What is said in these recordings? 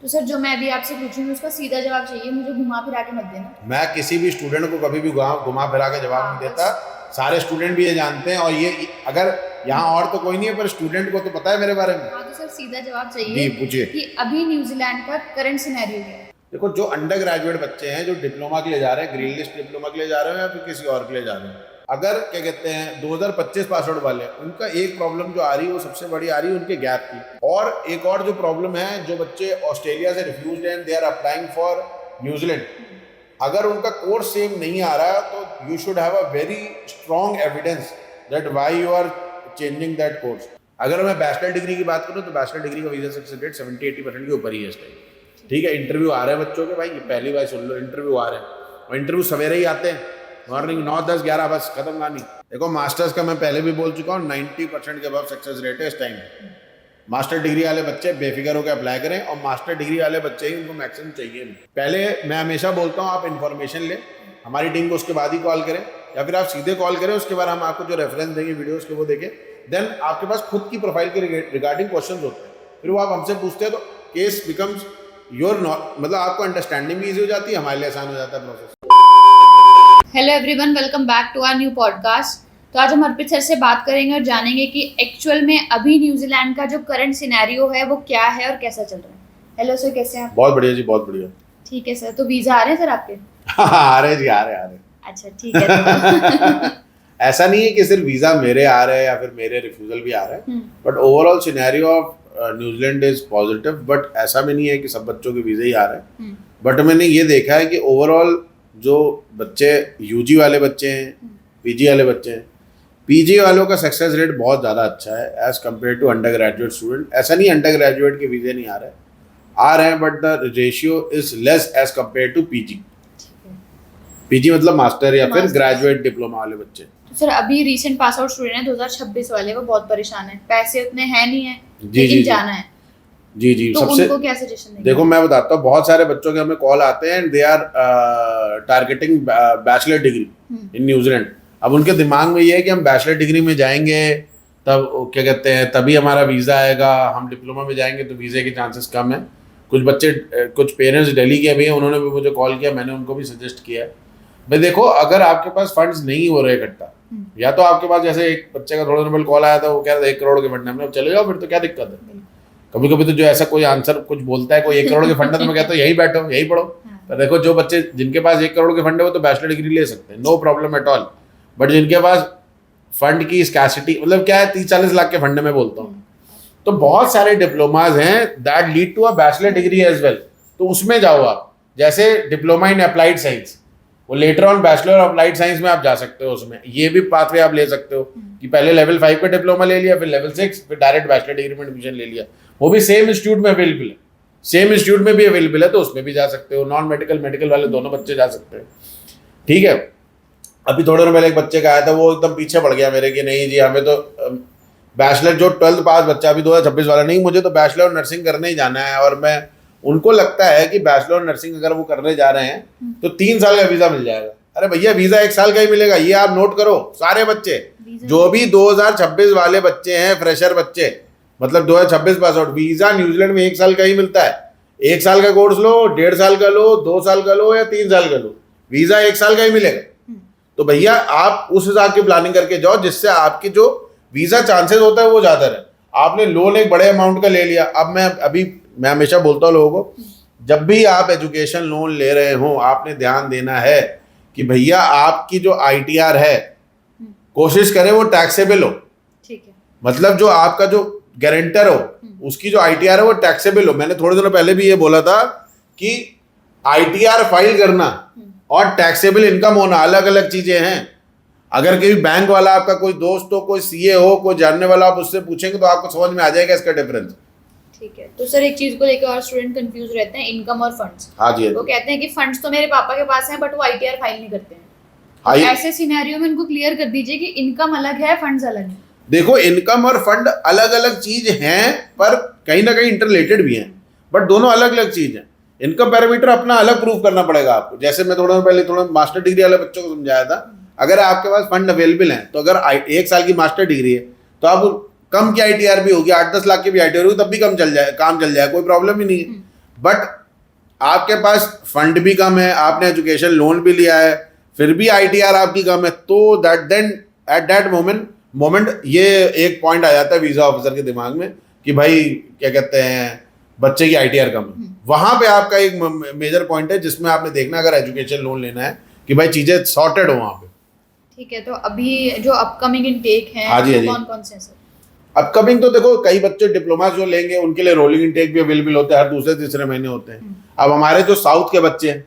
तो सर जो मैं अभी आपसे पूछूंगी उसका सीधा जवाब चाहिए, मुझे घुमा फिरा के मत देना। मैं किसी भी स्टूडेंट को कभी भी घुमा फिरा के जवाब नहीं देता। सारे स्टूडेंट भी ये जानते हैं, और ये अगर यहाँ और तो कोई नहीं है पर स्टूडेंट को तो पता है मेरे बारे में। हाँ तो सर सीधा जवाब चाहिए जी पूछिए कि अभी न्यूजीलैंड का करंट सिनेरियो क्या है। देखो, जो अंडर ग्रेजुएट बच्चे हैं, जो डिप्लोमा के लिए जा रहे हैं, ग्रीन लिस्ट डिप्लोमा के लिए जा रहे हैं या फिर किसी और के लिए जा रहे हैं, अगर क्या कहते हैं 2025 पास आउट वाले, उनका एक प्रॉब्लम जो आ रही है वो सबसे बड़ी आ रही है उनके गैप की। और एक और जो प्रॉब्लम है, जो बच्चे ऑस्ट्रेलिया से refuse and they are applying for New Zealand, अगर उनका कोर्स सेम नहीं आ रहा तो you should have a very strong evidence that why you are changing that course. अगर मैं बैचलर डिग्री की बात करूँ तो बैचलर डिग्री का वीजा सक्सेस रेट 70-80% के ऊपर ही है इस टाइम। ठीक है, इंटरव्यू आ रहे हैं बच्चों के, भाई पहली बार सुन लो, इंटरव्यू आ रहे हैं, और इंटरव्यू सवेरे ही आते हैं, मॉर्निंग 9, 10, 11 बस खत्म कहानी। देखो मास्टर्स का मैं पहले भी बोल चुका हूँ, 90% के अबव सक्सेस रेट है इस टाइम। मास्टर डिग्री वाले बच्चे बेफिक्र होकर अप्लाई करें, और मास्टर डिग्री वाले बच्चे ही उनको मैक्सिमम चाहिए नहीं। पहले मैं हमेशा बोलता हूँ आप इन्फॉर्मेशन लें, हमारी टीम को उसके बाद ही कॉल करें, या फिर आप सीधे कॉल करें, उसके बाद हम आपको जो रेफरेंस देंगे वीडियोस के वो देखें। देन आपके पास खुद की प्रोफाइल के रिगार्डिंग क्वेश्चंस होते हैं, फिर वो आप हमसे पूछते हैं, तो केस बिकम्स योर मतलब आपको अंडरस्टैंडिंग भी ईजी हो जाती है, हमारे लिए आसान हो जाता है process. Hello everyone, welcome back to our new podcast. तो आज हम अर्पित सर से बात करेंगे और जानेंगे कि एक्चुअल में अभी न्यूजीलैंड का जो करंट सिनेरियो है वो क्या है और कैसा चल रहा है। हेलो सर, कैसे हैं आप? बहुत बढ़िया जी, बहुत बढ़िया। ठीक है सर, तो वीजा आ रहे हैं सर आपके? आ रहे जी, आ रहे। अच्छा ठीक है। ऐसा नहीं है कि सिर्फ वीजा मेरे आ रहे हैं या फिर मेरे रिफ्यूजल भी आ रहे हैं, but overall scenario of New Zealand is positive. But ऐसा भी नहीं है कि सब बच्चों के वीजा ही आ रहे हैं, बट मैंने ये देखा है कि ओवरऑल जो बच्चे यूजी वाले बच्चे हैं, पीजी वाले बच्चे हैं, पीजी वालों का सक्सेस रेट बहुत ज़्यादा अच्छा है as compare to undergraduate student. ऐसा नहीं अंडर ग्रेजुएट के वीजे नहीं आ रहे हैं, but the ratio is less as compare to PG. PG मतलब मास्टर या फिर ग्रेजुएट डिप्लोमा वाले बच्चे। तो सर अभी रीसेंट पास आउट स्टूडेंट हैं 2026 वाले, वो बहुत परेशान है, पैसे उतने हैं नहीं है, लेकिन जाना है। जी तो सबसे उनको क्या सजेशन देंगे? देखो मैं बताता हूँ, बहुत सारे बच्चों के हमें कॉल आते हैं and they are targeting bachelor degree in New Zealand. अब उनके दिमाग में ये है कि हम बैचलर डिग्री में जाएंगे तब क्या कहते हैं तभी हमारा वीज़ा आएगा, हम डिप्लोमा में जाएंगे तो वीज़े के चांसेस कम है। कुछ बच्चे कुछ पेरेंट्स दिल्ली के भी हैं, उन्होंने भी मुझे कॉल किया, मैंने उनको भी सजेस्ट किया भाई देखो, अगर आपके पास फंड्स नहीं हो रहे इकट्ठा, या तो आपके पास, जैसे एक बच्चे का थोड़ा दिन पहले कॉल आया था, वो कह रहा था 1 करोड़ के फंड है, चले जाओ फिर तो क्या दिक्कत है। कभी कभी तो जो ऐसा कोई आंसर कुछ बोलता है, कोई 1 करोड़ के फंड है, तो मैं कहता हूँ यही बैठो यही पढ़ो। पर देखो जो बच्चे जिनके पास 1 करोड़ के फंड है वो तो बैचलर डिग्री ले सकते हैं, no problem at all. But जिनके पास फंड की स्कैसिटी, मतलब क्या है, 30-40 लाख के फंड में बोलता हूँ, तो बहुत सारे डिप्लोमाज हैं that lead to a bachelor degree as well, तो उसमें जाओ आप। जैसे डिप्लोमा इन अप्लाइड साइंस, वो later on bachelor of applied science में आप जा सकते हो, उसमें ये भी पाथवे आप ले सकते हो कि पहले लेवल 5 पे डिप्लोमा ले लिया, फिर लेवल 6, फिर डायरेक्ट बैचलर डिग्री में एडमिशन ले लिया। वो भी सेम इंस्टीट्यूट में अवेलेबल है, सेम इंस्टीट्यूट में भी अवेलेबल है, तो उसमें भी जा सकते हो। नॉन मेडिकल मेडिकल वाले दोनों बच्चे जा सकते हैं। ठीक है, अभी थोड़े दिन पहले एक बच्चे का आया था, वो एकदम पीछे पड़ गया मेरे कि नहीं जी हमें तो बैचलर, जो 12th पास बच्चा अभी 2026 वाला, नहीं मुझे तो बैचलर नर्सिंग करने ही जाना है। और मैं उनको लगता है कि बैचलर नर्सिंग अगर वो करने जा रहे हैं तो 3 साल का वीज़ा मिल जाएगा। अरे भैया वीज़ा 1 साल का ही मिलेगा, ये आप नोट करो। सारे बच्चे जो भी 2026 वाले बच्चे हैं, फ्रेशर बच्चे, मतलब 2026 पास आउट, वीज़ा न्यूजीलैंड में 1 साल का ही मिलता है। 1 साल का कोर्स लो, 1.5 साल का लो, 2 साल का लो या 3 साल का लो, वीज़ा 1 साल का ही मिलेगा। तो भैया आप उस हिसाब की प्लानिंग करके जाओ जिससे आपकी जो वीज़ा चांसेस होता है वो ज़्यादा रहे। आपने लोन एक बड़े अमाउंट का ले लिया, अब मैं हमेशा बोलता हूँ लोगों को, जब भी आप एजुकेशन लोन ले रहे हो आपने ध्यान देना है कि भैया आपकी जो ITR है, कोशिश करें वो टैक्सेबल हो। ठीक है, मतलब जो आपका जो गारंटर हो उसकी जो ITR है वो टैक्सेबल हो। मैंने थोड़े दिनों पहले भी ये बोला था कि ITR फाइल करना और टैक्सेबल इनकम होना अलग अलग चीजें हैं। अगर कहीं बैंक वाला आपका कोई दोस्त हो, कोई CA हो, कोई जानने वाला, आप उससे पूछेंगे तो आपको समझ में आ जाएगा इसका डिफरेंस। ठीक है, तो सर एक चीज को लेकर और स्टूडेंट कंफ्यूज रहते हैं, इनकम और फंड्स। हाँ जी, वो कहते हैं कि फंड्स तो मेरे पापा के पास हैं बट वो ITR फाइल नहीं करते हैं। हाँ, ऐसे सिनेरियो में इनको क्लियर कर दीजिए कि इनकम अलग है, फंड्स अलग है। देखो इनकम और फंड अलग अलग चीज हैं, पर कहीं ना कहीं इंटररिलेटेड भी हैं, बट दोनों अलग अलग चीज हैं। इनकम पैरामीटर अपना अलग प्रूव करना पड़ेगा आपको। जैसे मैं थोड़ा मास्टर डिग्री वाले बच्चों को समझाया था, अगर आपके पास फंड अवेलेबल हैं तो अगर 1 साल की मास्टर डिग्री है तो आप कम की ITR भी होगी, 8-10 लाख की भी ITR होगी, तब भी काम चल जाए, कोई प्रॉब्लम ही नहीं है। बट आपके पास फंड भी कम है, आपने एजुकेशन लोन भी लिया है, फिर भी आईटीआर आपकी कम है, तो देन एट दैट मोमेंट ये एक पॉइंट आ जाता है वीज़ा ऑफिसर के दिमाग में कि भाई क्या कहते हैं बच्चे की आईटीआर कम है। वहाँ पे आपका एक मेजर पॉइंट है जिसमें आपने देखना अगर एजुकेशन लोन लेना है कि भाई चीज़ें सॉर्टेड हो वहाँ पे। ठीक है, तो अभी जो अपकमिंग इनटेक है हाँ जी, हाँ जी। कौन कौन से हैं सर? अपकमिंग तो देखो कई बच्चे डिप्लोमा जो लेंगे उनके लिए रोलिंग इनटेक भी अवेलेबल होते हैं, हर दूसरे तीसरे महीने होते हैं। अब हमारे जो साउथ के बच्चे हैं,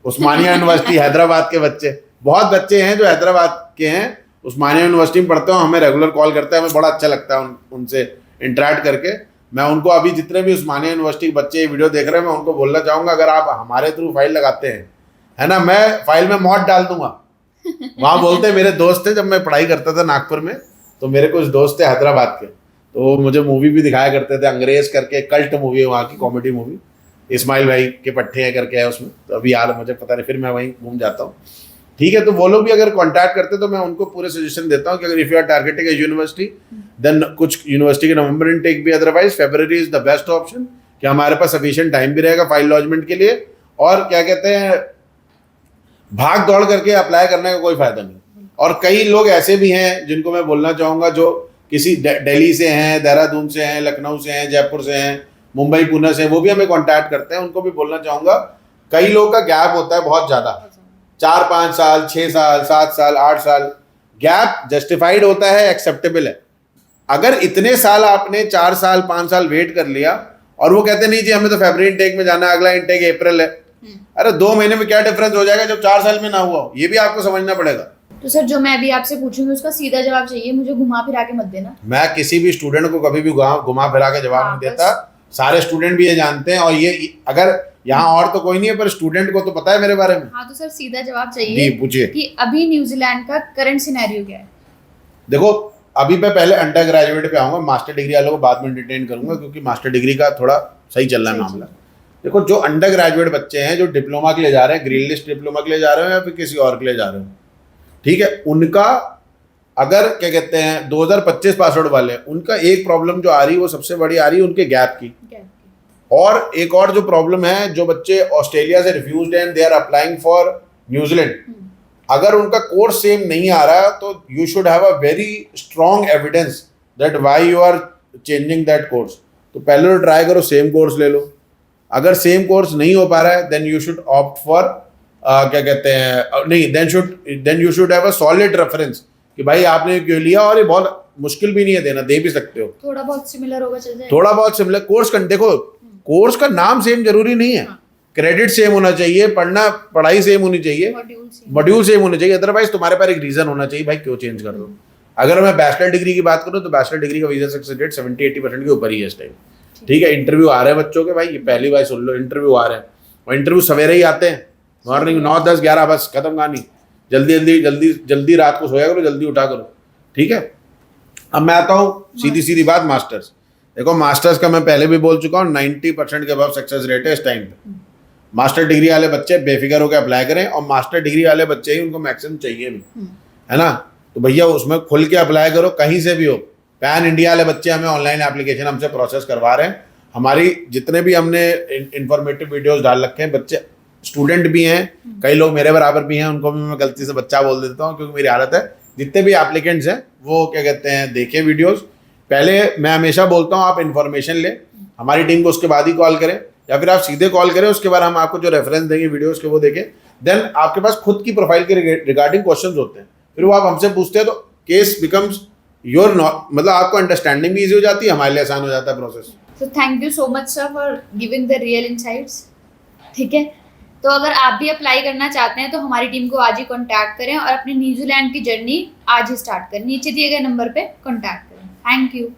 उस्मानिया यूनिवर्सिटी हैदराबाद के बच्चे, बहुत बच्चे हैं जो हैदराबाद के हैं, उस्मानिया यूनिवर्सिटी में पढ़ते हो, हमें रेगुलर कॉल करते हैं, हमें बड़ा अच्छा लगता है उनसे इंटरेक्ट करके। मैं उनको अभी जितने भी उस्मानिया यूनिवर्सिटी के बच्चे ये वीडियो देख रहे हैं, मैं उनको बोलना चाहूँगा अगर आप हमारे थ्रू फाइल लगाते हैं, है ना, मैं फाइल में मौत डाल दूंगा। वहाँ बोलते मेरे दोस्त थे, जब मैं पढ़ाई करता था नागपुर में, तो मेरे कुछ दोस्त थे हैदराबाद के, तो मुझे मूवी भी दिखाया करते थे, अंग्रेज करके कल्ट मूवी है वहाँ की, कॉमेडी मूवी, इस्माइल भाई के पट्टे हैं करके है उसमें, तो अभी यार मुझे पता नहीं, फिर मैं वहीं घूम जाता हूँ। ठीक है, तो वो लोग भी अगर कांटेक्ट करते तो मैं उनको पूरे सजेशन देता हूँ कि अगर if you are targeting a university, then कुछ यूनिवर्सिटी के नवंबर इनटेक भी, otherwise February is the best option कि हमारे पास सफिशिएंट टाइम भी रहेगा फाइल लॉजमेंट के लिए, और क्या कहते हैं भाग दौड़ करके अप्लाई करने का कोई फायदा नहीं। और कई लोग ऐसे भी हैं जिनको मैं बोलना चाहूँगा जो किसी दिल्ली से हैं, देहरादून से हैं, लखनऊ से हैं, जयपुर से हैं, मुंबई पुणे से, वो भी हमें कांटेक्ट करते हैं। उनको भी बोलना चाहूँगा कई लोगों का गैप होता है बहुत ज़्यादा, 4-5 साल, 6 साल, 7 साल, 8 साल, गैप जस्टिफाइड होता है, एक्सेप्टेबल है। अगर इतने साल आपने 4 साल 5 साल वेट कर लिया और वो कहते नहीं जी हमें तो फरवरी इनटेक में जाना है, अगला इनटेक अप्रैल है, अरे 2 महीने में क्या डिफरेंस हो जाएगा जब 4 साल में ना हुआ हो, ये भी आपको समझना पड़ेगा। तो सर जो मैं अभी आपसे पूछूंगी उसका सीधा जवाब चाहिए, मुझे घुमा फिरा के मत देना। मैं किसी भी स्टूडेंट को कभी भी घुमा फिरा के जवाब नहीं देता, सारे स्टूडेंट भी ये जानते हैं, और ये अगर यहाँ और तो कोई नहीं है पर स्टूडेंट को तो पता है मेरे बारे में। हाँ, तो सर सीधा जवाब चाहिए। जी पूछिए कि अभी न्यूजीलैंड का करंट सिनेरियो क्या है? देखो अभी मैं पहले अंडर ग्रेजुएट पे आऊंगा, मास्टर डिग्री वालों को बाद में एंटरटेन करूंगा क्योंकि मास्टर डिग्री का थोड़ा सही चल रहा है मामला। देखो जो अंडर ग्रेजुएट बच्चे हैं जो डिप्लोमा के लिए जा रहे हैं, ग्रीन लिस्ट डिप्लोमा के लिए जा रहे हो या फिर किसी और के लिए जा रहे हो, ठीक है, उनका अगर क्या कहते हैं 2025 पास आउट वाले, उनका एक प्रॉब्लम जो आ रही है वो सबसे बड़ी आ रही है उनके गैप की। और एक और जो प्रॉब्लम है, जो बच्चे ऑस्ट्रेलिया से रिफ्यूज्ड हैं, they are applying for New Zealand, अगर उनका कोर्स सेम नहीं आ रहा तो you should have a very strong evidence that why you are changing that course. तो पहले तो ट्राई करो सेम कोर्स ले लो, अगर सेम कोर्स नहीं हो पा रहा है then you should opt for क्या कहते हैं नहीं then you should have a solid reference कि भाई आपने क्यों लिया, और ये बहुत मुश्किल भी नहीं है देना, दे भी सकते हो, थोड़ा बहुत सिमिलर होगा चल जाएगा। थोड़ा बहुत सिमिलर कोर्स देखो कोर्स का नाम सेम जरूरी नहीं है, क्रेडिट सेम होना चाहिए, पढ़ाई सेम होनी चाहिए, मॉड्यूल सेम होने चाहिए, अदरवाइज तुम्हारे पास एक रीजन होना चाहिए भाई क्यों चेंज कर रहे हो। अगर मैं बैचलर डिग्री की बात करूँ तो बैचलर डिग्री का वीजा सक्सेस रेट 70-80% के ऊपर ही है इस टाइम। ठीक है, इंटरव्यू आ रहे हैं बच्चों के, भाई ये पहली बार सुन लो, इंटरव्यू आ रहे हैं और इंटरव्यू सवेरे ही आते हैं, मॉर्निंग 9, 10, 11 बस खत्म कहानी, जल्दी रात को सोया करो, जल्दी उठा करो। ठीक है, अब मैं आता हूँ सीधी बात मास्टर्स। देखो मास्टर्स का मैं पहले भी बोल चुका हूँ 90% के अबव सक्सेस रेट है इस टाइम पे। मास्टर डिग्री वाले बच्चे बेफिक्र होकर अप्लाई करें, और मास्टर डिग्री वाले बच्चे ही उनको मैक्सिमम चाहिए भी, है ना, तो भैया उसमें खुल के अप्लाई करो, कहीं से भी हो। पैन इंडिया वाले बच्चे हमें ऑनलाइन एप्लीकेशन हमसे प्रोसेस करवा रहे हैं, हमारी जितने भी हमने इन्फॉर्मेटिव वीडियोस डाल रखे हैं, बच्चे स्टूडेंट भी हैं, कई लोग मेरे बराबर भी हैं, उनको भी मैं गलती से बच्चा बोल देता हूँ क्योंकि मेरी आदत है। जितने भी एप्लीकेंट्स हैं वो क्या कहते हैं देखें वीडियोस, पहले मैं हमेशा बोलता हूँ आप इन्फॉर्मेशन लें, हमारी टीम को उसके बाद ही कॉल करें, या फिर आप सीधे कॉल करें, उसके बाद हम आपको जो रेफरेंस देंगे वीडियोस के वो देखें। देन आपके पास खुद की प्रोफाइल के रिगार्डिंग क्वेश्चंस होते हैं, फिर वो आप हमसे पूछते हैं, तो केस बिकम्स योर मतलब आपको अंडरस्टैंडिंग भी ईजी हो जाती है, हमारे लिए आसान हो जाता है process. So thank you so much sir for giving the real insights। ठीक है, तो अगर आप भी अप्लाई करना चाहते हैं तो हमारी टीम को आज ही कांटेक्ट करें और अपनी न्यूजीलैंड की जर्नी आज ही स्टार्ट करें। नीचे दिए गए नंबर पे कांटेक्ट करें। Thank you.